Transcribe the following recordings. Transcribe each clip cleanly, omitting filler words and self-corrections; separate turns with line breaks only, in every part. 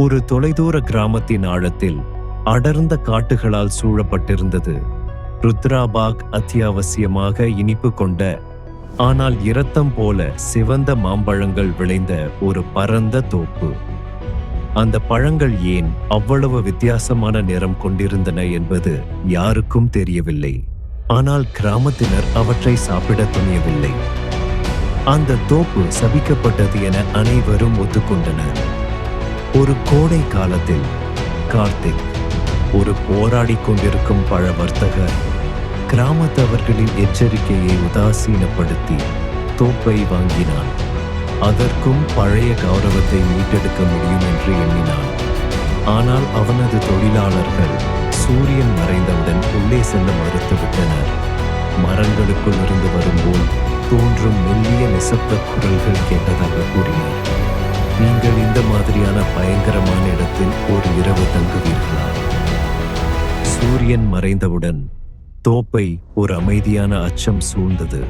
ஒரு தொலைதூர கிராமத்தின் ஆழத்தில் அடர்ந்த காட்டுகளால் சூழப்பட்டிருந்தது. ருத்ராபாக் அத்தியாவசியமாக இனிப்பு கொண்ட, ஆனால் இரத்தம் போல சிவந்த மாம்பழங்கள் விளைந்த ஒரு பரந்த தோப்பு. அந்த பழங்கள் ஏன் அவ்வளவு வித்தியாசமான நிறம் கொண்டிருந்தன என்பது யாருக்கும் தெரியவில்லை. ஆனால் கிராமத்தினர் அவற்றை சாப்பிட துணியவில்லை. அந்த தோப்பு சபிக்கப்பட்டது என அனைவரும் ஒத்துக்கொண்டனர். ஒரு கோடை காலத்தில் கார்த்திக், ஒரு போராடி கொண்டிருக்கும் பழ வர்த்தகர், கிராமத்தவர்களின் எச்சரிக்கையை உதாசீனப்படுத்தி தோப்பை வாங்கினான். அதற்கும் பழைய கௌரவத்தை மீட்டெடுக்க முடியும் என்று எண்ணினான். ஆனால் அவனது தொழிலாளர்கள் சூரியன் மறைந்தவுடன் உள்ளே செல்ல மறுத்துவிட்டனர். மரங்களுக்குள் இருந்து வரும்போல் தோன்றும் மெல்லிய நிசப்த குரல்கள் கேட்டதாக கூறினார். நீங்கள் இந்த மாதிரியான பயங்கரமான இடத்தில் ஒரு இரவு தங்குவீர்களா? சூரியன் மறைந்தவுடன் தோப்பை ஒரு அமைதியான அச்சம் சூழ்ந்தது.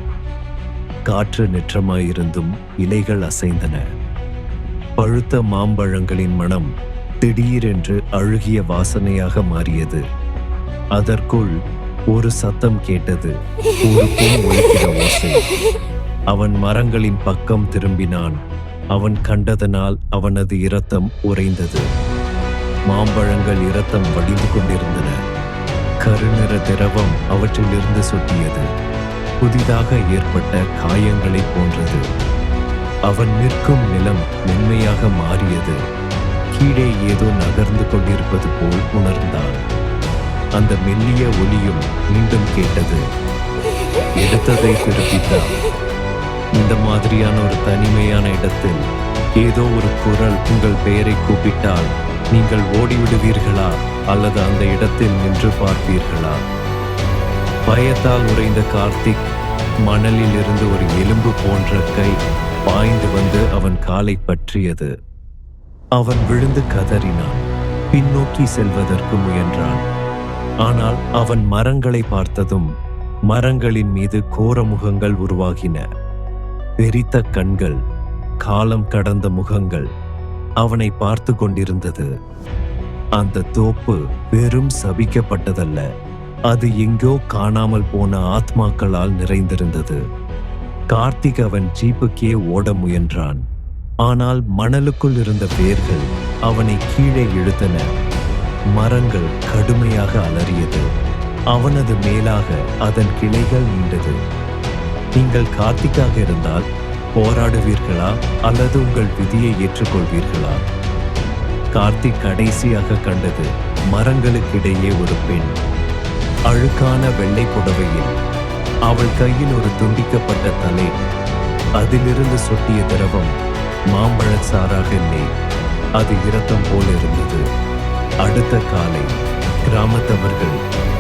காற்று நிற்றமாயிருந்தும் இலைகள் அசைந்தன. பழுத்த மாம்பழங்களின் மனம் திடீரென்று அழுகிய வாசனையாக மாறியது. அதற்குள் ஒரு சத்தம் கேட்டது, ஒரு பெண் ஒலிக்கிற ஓசை. அவன் மரங்களின் பக்கம் திரும்பினான். அவன் கண்டதனால் அவனது இரத்தம் உறைந்தது. மாம்பழங்கள் இரத்தம் வடிந்து கொண்டிருந்தன. கருநிற திரவம் அவற்றிலிருந்து சொட்டியது. புதிதாக ஏற்பட்ட காயங்களை போன்றது. அவன் நிற்கும் நிலம் மென்மையாக மாறியது. கீழே ஏதோ நகர்ந்து கொண்டிருப்பது போல் உணர்ந்தான். அந்த மெல்லிய ஒலியும் மீண்டும் கேட்டது. எடுத்ததை திருப்பித்தான். இந்த மாதிரியான ஒரு தனிமையான இடத்தில் ஏதோ ஒரு குரல் உங்கள் பெயரை கூப்பிட்டால் நீங்கள் ஓடிவிடுவீர்களா அல்லது அந்த இடத்தில் நின்று பார்ப்பீர்களா? பயத்தால் உறைந்த கார்த்திக் மணலில் இருந்து ஒரு எலும்பு போன்ற கை பாய்ந்து வந்து அவன் காலை பற்றியது. அவன் விழுந்து கதறினான். பின்னோக்கி செல்வதற்கு முயன்றான். ஆனால் அவன் மரங்களை பார்த்ததும் மரங்களின் மீது கோர முகங்கள் உருவாகின. வெறித்த கண்கள், காலம் கடந்த முகங்கள் அவனை பார்த்து கொண்டிருந்தது. அந்த தோப்பு வெறும் சபிக்கப்பட்டதல்ல, அது எங்கோ காணாமல் போன ஆத்மாக்களால் நிறைந்திருந்தது. கார்த்திக் அவன் ஜீப்புக்கே ஓட முயன்றான். ஆனால் மணலுக்குள் இருந்த வேர்கள் அவனை கீழே இழுத்தன. மரங்கள் கடுமையாக அலறியது. அவனது மேலாக அதன் கிளைகள் நீண்டது. நீங்கள் கார்த்திக்காக இருந்தால் போராடுவீர்களா அல்லது உங்கள் விதியை ஏற்றுக்கொள்வீர்களா? கார்த்திக் கடைசியாக கண்டது மரங்களுக்கிடையே ஒரு பெண். அழுக்கான வெள்ளை புடவையில், அவள் கையில் ஒரு துண்டிக்கப்பட்ட தலை. அதிலிருந்து சொட்டிய திரவம் மாம்பழச்சாறாக இல்லை, அது இரத்தம் போல் இருந்தது. அடுத்த காலை கிராமத்தவர்கள்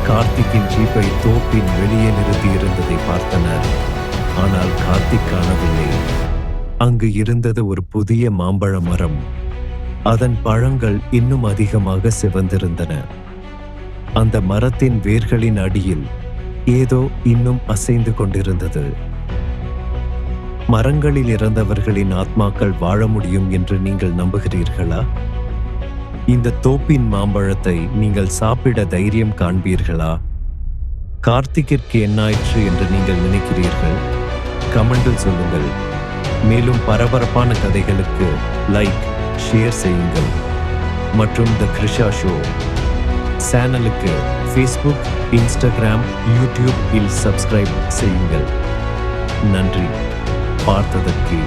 கார்த்திக்கின் ஜீப்பை தோப்பின் வெளியே நிறுத்தி இருந்ததை பார்த்தனர். ஆனால் கார்த்திக் காணவில்லை. அங்கு இருந்தது ஒரு புதிய மாம்பழ மரம். அதன் பழங்கள் இன்னும் அதிகமாக சிவந்திருந்தன. அந்த மரத்தின் வேர்களின் அடியில் ஏதோ இன்னும் அசைந்து கொண்டிருந்தது. மரங்களில் இறந்தவர்களின் ஆத்மாக்கள் வாழ முடியும் என்று நீங்கள் நம்புகிறீர்களா? இந்த தோப்பின் மாம்பழத்தை நீங்கள் சாப்பிட தைரியம் காண்பீர்களா? கார்த்திக்கிற்கு என்னாயிற்று என்று நீங்கள் நினைக்கிறீர்கள்? கமெண்டில் சொல்லுங்கள். மேலும் பரபரப்பான கதைகளுக்கு லைக், ஷேர் செய்யுங்கள். மற்றும் த கிருஷா ஷோ சேனலுக்கு ஃபேஸ்புக், இன்ஸ்டாகிராம், யூடியூப் இல் சப்ஸ்கிரைப் செய்யுங்கள். நன்றி. பார்த்ததற்கு